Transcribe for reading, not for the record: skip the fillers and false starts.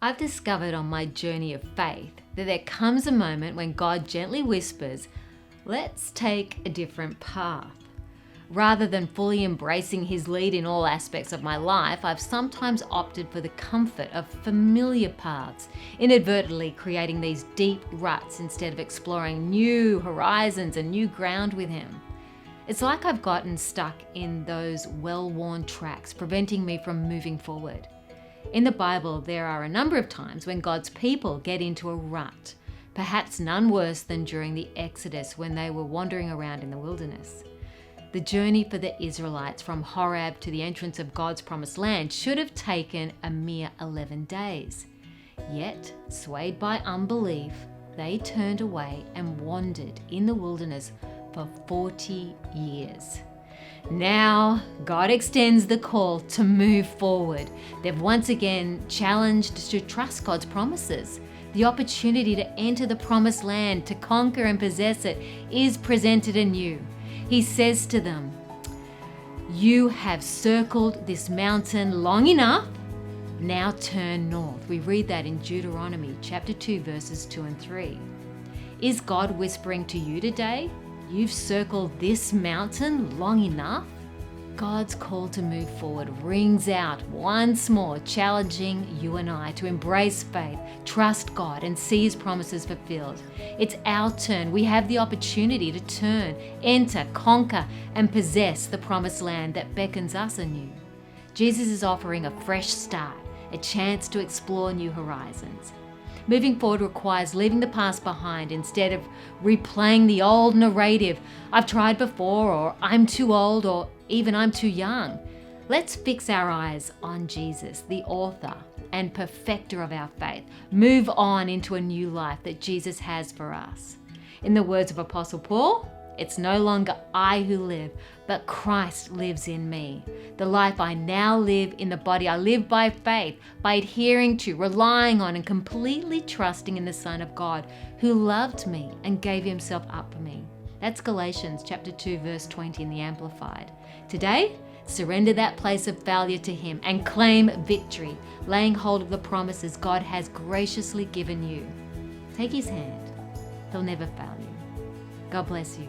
I've discovered on my journey of faith that there comes a moment when God gently whispers, let's take a different path. Rather than fully embracing His lead in all aspects of my life, I've sometimes opted for the comfort of familiar paths, inadvertently creating these deep ruts instead of exploring new horizons and new ground with Him. It's like I've gotten stuck in those well-worn tracks, preventing me from moving forward. In the Bible, there are a number of times when God's people get into a rut, perhaps none worse than during the Exodus when they were wandering around in the wilderness. The journey for the Israelites from Horeb to the entrance of God's promised land should have taken a mere 11 days. Yet, swayed by unbelief, they turned away and wandered in the wilderness for 40 years. Now, God extends the call to move forward. They've once again challenged to trust God's promises. The opportunity to enter the promised land, to conquer and possess it, is presented anew. He says to them, "You have circled this mountain long enough. Now turn north." We read that in Deuteronomy chapter 2, verses 2 and 3. Is God whispering to you today, you've circled this mountain long enough? God's call to move forward rings out once more, challenging you and I to embrace faith, trust God, and see His promises fulfilled. It's our turn. We have the opportunity to turn, enter, conquer, and possess the promised land that beckons us anew. Jesus is offering a fresh start, a chance to explore new horizons. Moving forward requires leaving the past behind instead of replaying the old narrative, "I've tried before," or "I'm too old," or even "I'm too young." Let's fix our eyes on Jesus, the author and perfecter of our faith. Move on into a new life that Jesus has for us. In the words of Apostle Paul, it's no longer I who live, but Christ lives in me. The life I now live in the body, I live by faith, by adhering to, relying on, and completely trusting in the Son of God who loved me and gave Himself up for me. That's Galatians chapter 2, verse 20 in the Amplified. Today, surrender that place of failure to Him and claim victory, laying hold of the promises God has graciously given you. Take His hand. He'll never fail you. God bless you.